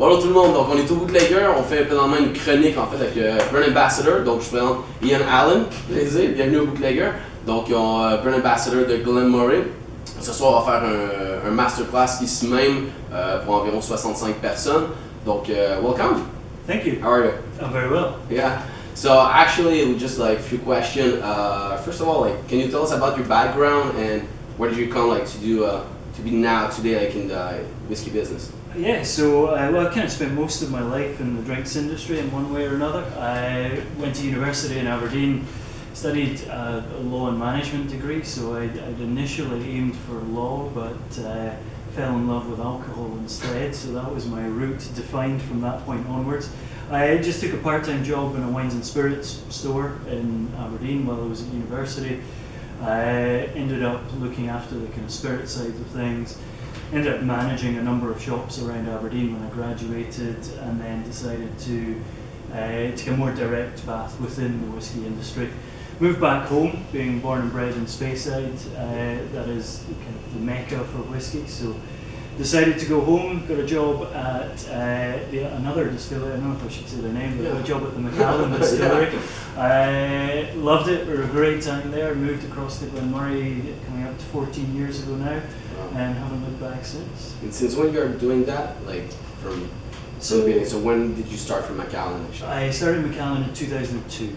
Bonjour tout le monde, donc on est au Bootlegger, on fait présentement une chronique en fait avec Brand Ambassador, donc je présente Iain Allan, plaisir, bienvenue au Bootlegger. Donc ils ont Brand Ambassador de Glen Moray. Ce soir on va faire un masterclass ici même pour environ 65 personnes. Donc welcome. Thank you. How are you? I'm very well. Yeah. So actually, we just like a few questions. First of all, like, can you tell us about your background and where did you come like to do to be now today like in the whiskey business? Yeah, so well, I kind of spent most of my life in the drinks industry in one way or another. I went to university in Aberdeen, studied a law and management degree, so I'd initially aimed for law, but fell in love with alcohol instead, so that was my route defined from that point onwards. I just took a part-time job in a wines and spirits store in Aberdeen while I was at university. I ended up looking after the kind of spirit side of things. Ended up managing a number of shops around Aberdeen when I graduated, and then decided to take a more direct path within the whisky industry. Moved back home, being born and bred in Speyside, that is kind of the mecca for whisky, so decided to go home, got a job at another distillery, I don't know if I should say their name, but got a job at the Macallan distillery. I loved it, we had a great time there, moved across to Glen Moray coming up to 14 years ago now, and haven't looked back since. And since when you're doing that, like from the beginning, so when did you start from Macallan actually? I started Macallan in 2002.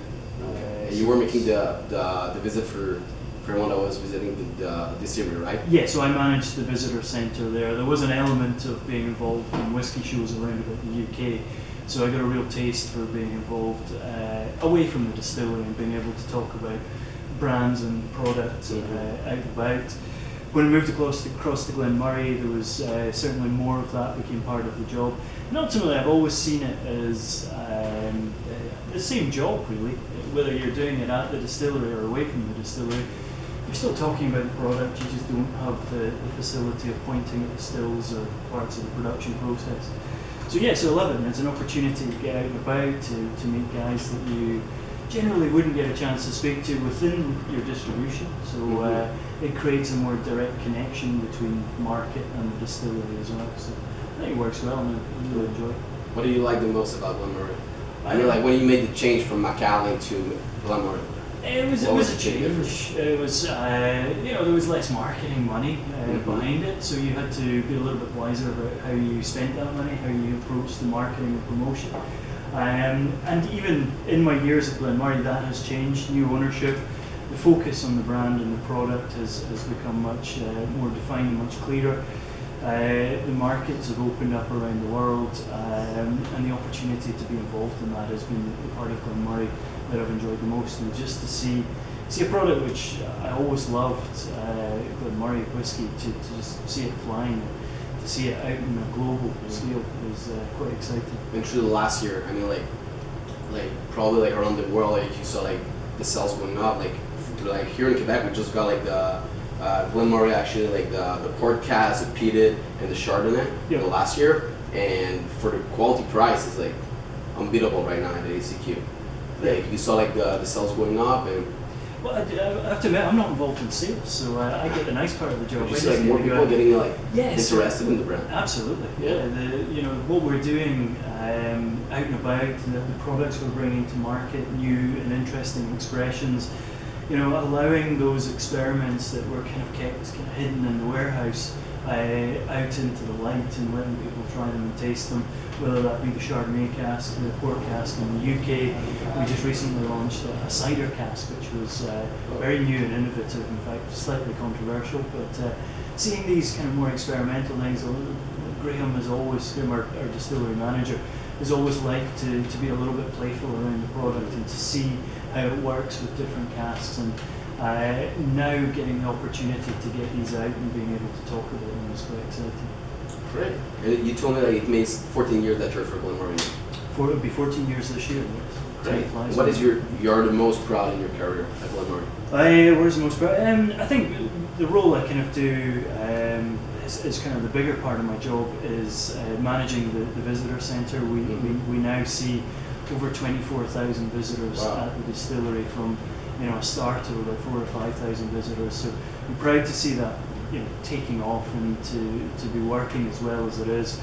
And you were making the visit for everyone that was visiting the distillery, right? Yeah, so I managed the visitor centre there. There was an element of being involved in whisky shows around about the UK, so I got a real taste for being involved away from the distillery and being able to talk about brands and products out and about. When I moved across to Glen Moray, there was certainly more of that became part of the job. And ultimately, I've always seen it as the same job, really. Whether you're doing it at the distillery or away from the distillery, you're still talking about the product, you just don't have the facility of pointing at the stills or parts of the production process. So yeah, so I love it, and it's an opportunity to get out and about, to meet guys that you generally wouldn't get a chance to speak to within your distribution. So it creates a more direct connection between market and the distillery as well. So I think it works well, and I really enjoy it. What do you like the most about Glen Moray? I mean, like when you made the change from Macallan to Glen Moray. It was a change. It was there was less marketing money behind it, so you had to be a little bit wiser about how you spent that money, how you approached the marketing and promotion. And even in my years at Glen Moray, that has changed. New ownership, the focus on the brand and the product has become much more defined and much clearer. The markets have opened up around the world, and the opportunity to be involved in that has been the part of Glen Moray that I've enjoyed the most. And just to see a product which I always loved, Glen Moray whiskey, to just see it flying, to see it out in a global scale is quite exciting. And through the last year, I mean, like probably like around the world, like you saw like the sales going up, like here in Quebec, we just got like the Glen Moray actually like the port cask, the peated, and the Chardonnay the last year, and for the quality price, it's like unbeatable right now at the ACQ. Like you saw like the sales going up, and well, I have to admit, I'm not involved in sales, so I get the nice part of the job. You see like more people getting like interested in the brand. Absolutely, yeah. What we're doing out and about, the products we're bringing to market, new and interesting expressions. Allowing those experiments that were kind of kept hidden in the warehouse out into the light and letting people try them and taste them, whether that be the Chardonnay cask, the port cask in the UK. We just recently launched a cider cask, which was very new and innovative, in fact slightly controversial, but seeing these kind of more experimental things, Graham has always, our distillery manager, has always liked to be a little bit playful around the product and to see how it works with different casks, and now getting the opportunity to get these out and being able to talk about them is quite exciting. Great. And you told me that it makes 14 years that you're for Glen Moray. It'll be 14 years this year. Great. What is you're the most proud in your career at Glen Moray? Where's the most proud? I think the role I kind of do is kind of the bigger part of my job is managing the visitor centre. We now see over 24,000 visitors at the distillery from a start of about 4,000 or 5,000 visitors. So I'm proud to see that taking off and to be working as well as it is.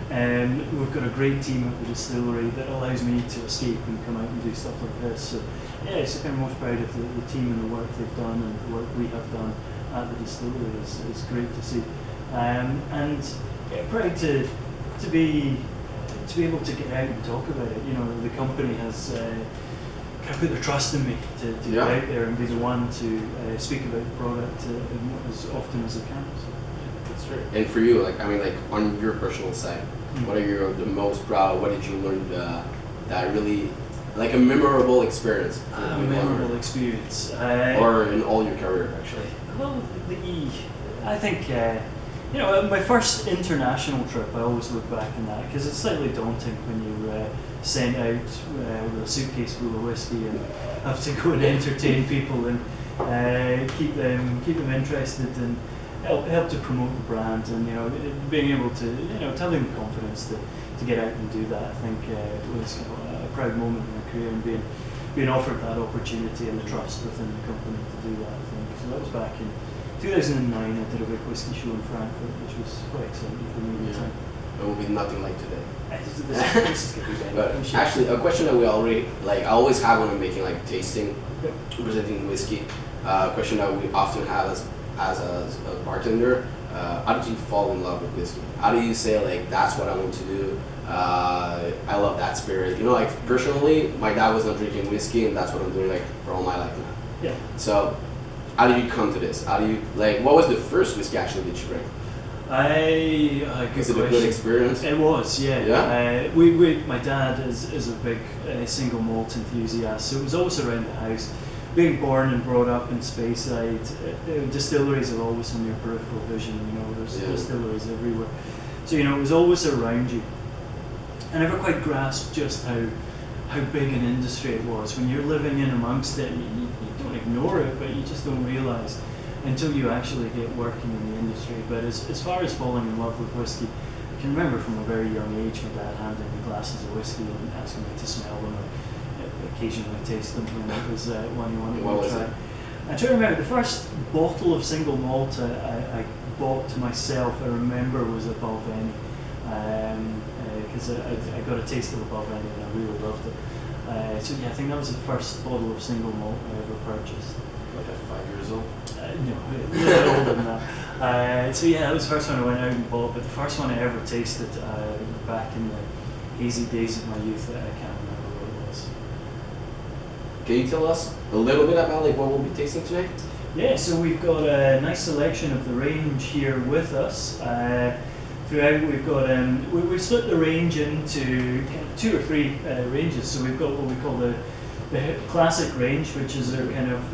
We've got a great team at the distillery that allows me to escape and come out and do stuff like this. So yeah, it's kind of most proud of the team and the work they've done and the work we have done at the distillery is great to see. And yeah, proud to be able to get out and talk about it. You know, the company has kind of put their trust in me to get out there and be the one to speak about the product as often as I can. So. That's right. And for you, like, I mean, like, on your personal side, what are you the most proud of? What did you learn that really, like, a memorable experience? A memorable experience. Or in all your career, actually? Well, I think, you know, my first international trip, I always look back on that because it's slightly daunting when you're sent out with a suitcase full of whiskey and have to go and entertain people and keep them interested and help to promote the brand, and you know, being able to, you know, having the confidence to get out and do that, I think was kind of a proud moment in my career, and being offered that opportunity and the trust within the company to do that. I think so. That was back in 2009. I did a big whiskey show in Frankfurt, which was quite exciting for me at the time. It will be nothing like today. This is gonna be better. But sure. Actually, a question that we already, like, I always have when I'm making like tasting, presenting whiskey. A question that we often have as a bartender. How did you fall in love with whiskey? How do you say, like, that's what I want to do? I love that spirit. You know, like, personally, my dad was not drinking whiskey, and that's what I'm doing, like, for all my life now. Yeah. So, how did you come to this? How do you, like, what was the first whiskey actually that you drank? Was it a good experience? It was, yeah. Yeah. My dad is a big single malt enthusiast, so it was always around the house. Being born and brought up in Speyside, distilleries are always on your peripheral vision. You know, there's distilleries everywhere, so you know it was always around you. I never quite grasped just how big an industry it was. When you're living in amongst it, you don't ignore it, but you just don't realise until you actually get working in the industry. But as far as falling in love with whiskey, I can remember from a very young age my dad handing me glasses of whiskey and asking me to smell them, or occasionally taste them when it was one you wanted to try. I try to remember the first bottle of single malt I bought to myself, I remember, was a Balvenie, because I got a taste of a Balvenie and I really loved it. So yeah, I think that was the first bottle of single malt I ever purchased. Like at 5 years old? No, a little older than that. So yeah, that was the first one I went out and bought, but the first one I ever tasted back in the hazy days of my youth, I can't remember what it was. Can you tell us a little bit about, like, what we'll be tasting today? Yeah, so we've got a nice selection of the range here with us. Throughout, we've got we've split the range into kind of 2 or 3 ranges. So we've got what we call the classic range, which is their kind of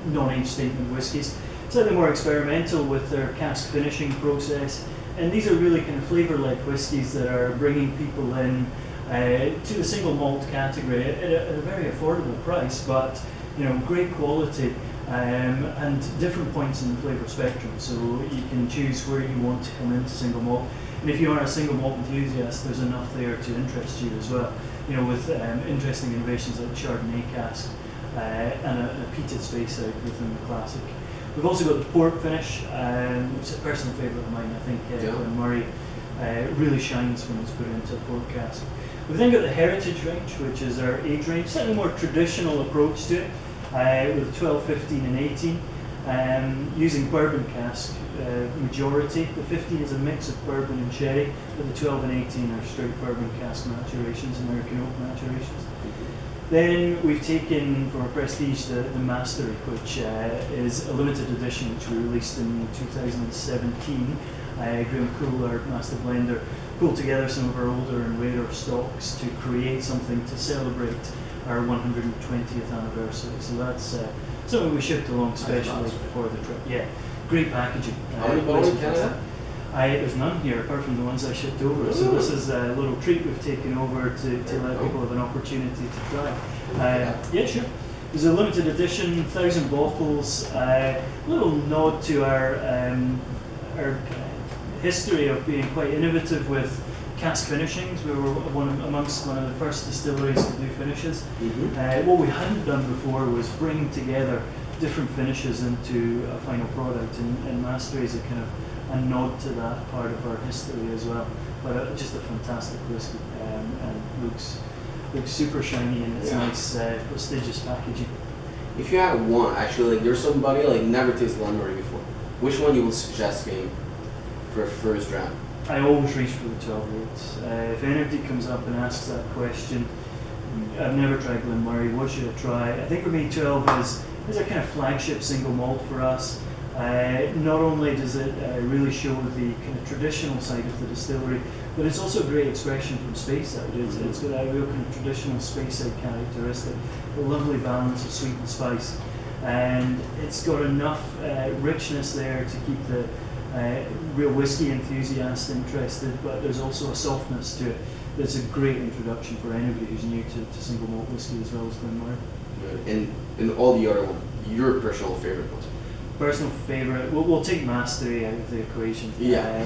non-age statement whiskies, slightly more experimental with their cask finishing process, and these are really kind of flavour-led whiskies that are bringing people in to the single malt category at a very affordable price, but you know, great quality and different points in the flavour spectrum. So you can choose where you want to come into single malt, and if you are a single malt enthusiast, there's enough there to interest you as well. You know, with interesting innovations like Chardonnay cask and a peated Speyside within the classic. We've also got the port finish, which is a personal favourite of mine. I think Glen Moray really shines when it's put into a port cask. We've then got the heritage range, which is our age range, slightly more traditional approach to it, with 12, 15 and 18, using bourbon cask majority. The 15 is a mix of bourbon and sherry, but the 12 and 18 are straight bourbon cask maturations, American oak maturations. Then we've taken for prestige the Mastery, which is a limited edition which we released in 2017. Graham Cool, our master blender, pulled together some of our older and rarer stocks to create something to celebrate our 120th anniversary. So that's something we shipped along specially for the trip. Yeah, great packaging. How many bottles in Canada? There's none here apart from the ones I shipped over. Ooh. So this is a little treat we've taken over to let people have an opportunity to try. Yeah, sure. There's a limited edition, 1,000 bottles. Little nod to our history of being quite innovative with cask finishings. We were amongst one of the first distilleries to do finishes. Mm-hmm. What we hadn't done before was bring together different finishes into a final product, and mastery is a kind of a nod to that part of our history as well. But just a fantastic whiskey, and looks super shiny, and it's nice, prestigious packaging. If you had one, actually, like, there's somebody like never tasted Glen Moray before, which one you would suggest him for a first draft? I always reach for the 12-year-olds. If anybody comes up and asks that question, I've never tried Glen Moray, what should I try? I think for me 12 is a kind of flagship single malt for us. Not only does it really show the kind of traditional side of the distillery, but it's also a great expression from Speyside. It's got a real kind of traditional Speyside characteristic, a lovely balance of sweet and spice, and it's got enough richness there to keep the real whiskey enthusiast interested, but there's also a softness to it that's a great introduction for anybody who's new to single malt whiskey as well as Glen Moray. And all the other ones, your personal favorite one? Personal favorite, we'll take mastery out of the equation. Yeah. I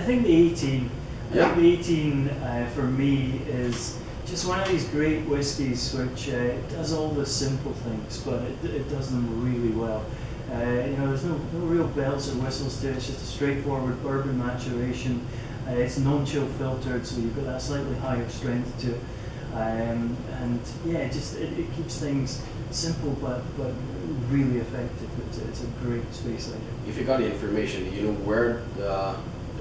think the 18. Yeah. I think the 18 for me is just one of these great whiskies which does all the simple things, but it does them really well. There's no real bells or whistles to it. It's just a straightforward bourbon maturation. It's non-chill filtered, so you've got that slightly higher strength to it. It keeps things simple but really effective. It's a great Speyside. If you got the information, do you know where the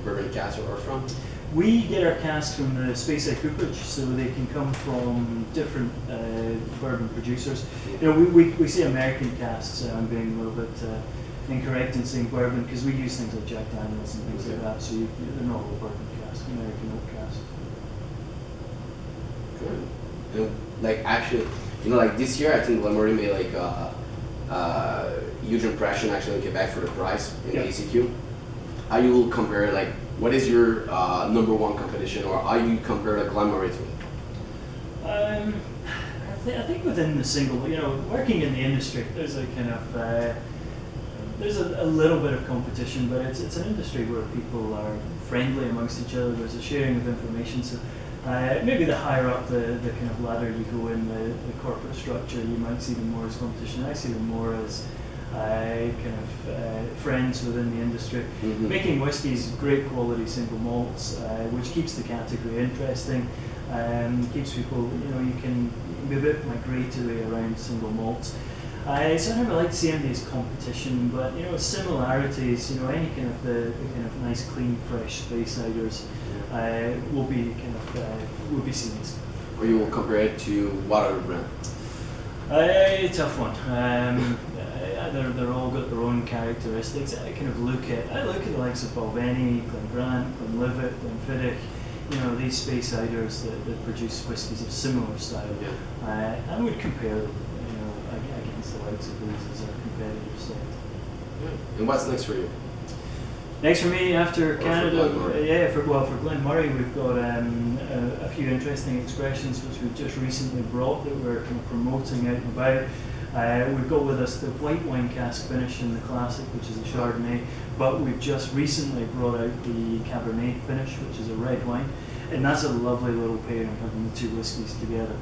bourbon casks are from? We get our casks from the Speyside cooperage, so they can come from different bourbon producers. We say American casks. I'm being a little bit incorrect in saying bourbon because we use things like Jack Daniels and things like that. So they're not all bourbon casks, American oak casks. Good. And like actually, like this year, I think Glen Moray made like a huge impression actually in Quebec for the prize in ACQ. How you will compare, like, what is your number one competition, or how you compare the Glen Moray to it? I think within the single, working in the industry, there's a kind of there's a little bit of competition, but it's an industry where people are friendly amongst each other. There's a sharing of information. So maybe the higher up the kind of ladder you go in the corporate structure, you might see them more as competition. I see them more as friends within the industry. Mm-hmm. Making whiskies great quality single malts, which keeps the category interesting, keeps people, you can be a bit migratory around single malts. So I never like to see any of these competition, but similarities, any kind of the kind of nice, clean, fresh Speysiders will be seen. Or you will compare it to what other brand? Tough one. They're all got their own characteristics. I look at the likes of Balvenie, Glengrant, Glenlivet, Glenfiddich, these Speysiders that produce whiskies of similar style. Yeah. I would compare them, against the likes of these as a competitive set. Yeah. And what's next for you? Next for me after Canada, for Glen Moray, we've got a few interesting expressions which we've just recently brought that we're kind of promoting out and about. We've got with us the white wine cask finish in the classic, which is a Chardonnay, but we've just recently brought out the Cabernet finish, which is a red wine, and that's a lovely little pairing, having the two whiskies together,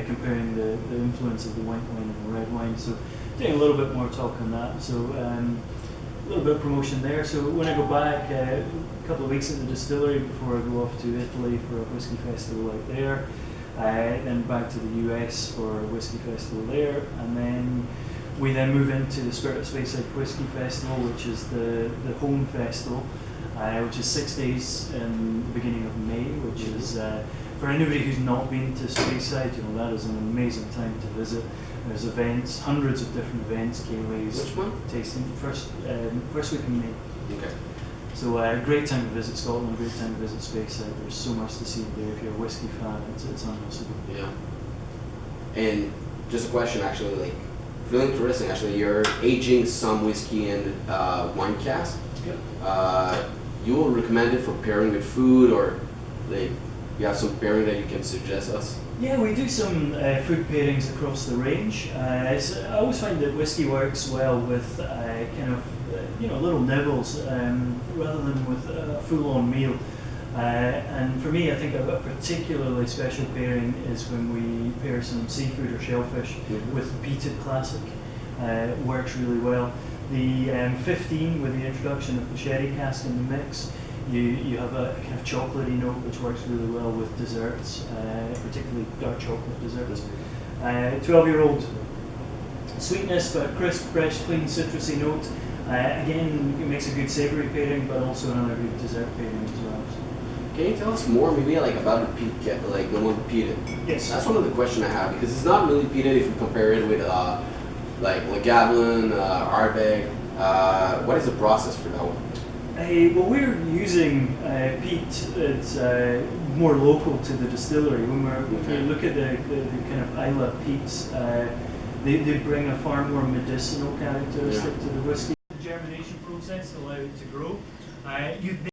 comparing the influence of the white wine and the red wine. So doing a little bit more talk on that. So a little bit of promotion there. So when I go back a couple of weeks at the distillery before I go off to Italy for a whiskey festival out there, then back to the US for a whiskey festival there, and then we move into the Spirit of Speyside Whiskey Festival, which is the home festival, which is 6 days in the beginning of May, which is for anybody who's not been to Speyside, that is an amazing time to visit. There's events, hundreds of different events, Kayleys. Which one? Tasting, first week in May. Okay. So great time to visit Scotland, great time to visit Speyside. There's so much to see there. If you're a whiskey fan, it's unmissable. Yeah. And just a question, actually, like, really interesting. Actually, you're aging some whiskey in wine cask. Yep. You will recommend it for pairing with food, or like you have some pairing that you can suggest us? Yeah, we do some food pairings across the range. So I always find that whiskey works well with little nibbles rather than with a full-on meal. And for me, I think a particularly special pairing is when we pair some seafood or shellfish with peated classic. Works really well. The 15, with the introduction of the sherry cask in the mix, you have a kind of chocolatey note which works really well with desserts, particularly dark chocolate desserts. 12-year-old sweetness, but crisp, fresh, clean, citrusy note. Again, it makes a good savoury pairing, but also another good dessert pairing as well. Can you tell us more, maybe like about the peat, like the one peated? Yes. That's one of the questions I have, because it's not really peated if you compare it with like Gavlin, Ardbeg. What is the process for that one? Well, we're using peat that's more local to the distillery. When we look at the kind of Isla peats, they bring a far more medicinal characteristic to the whiskey. The germination process allow it to grow. You'd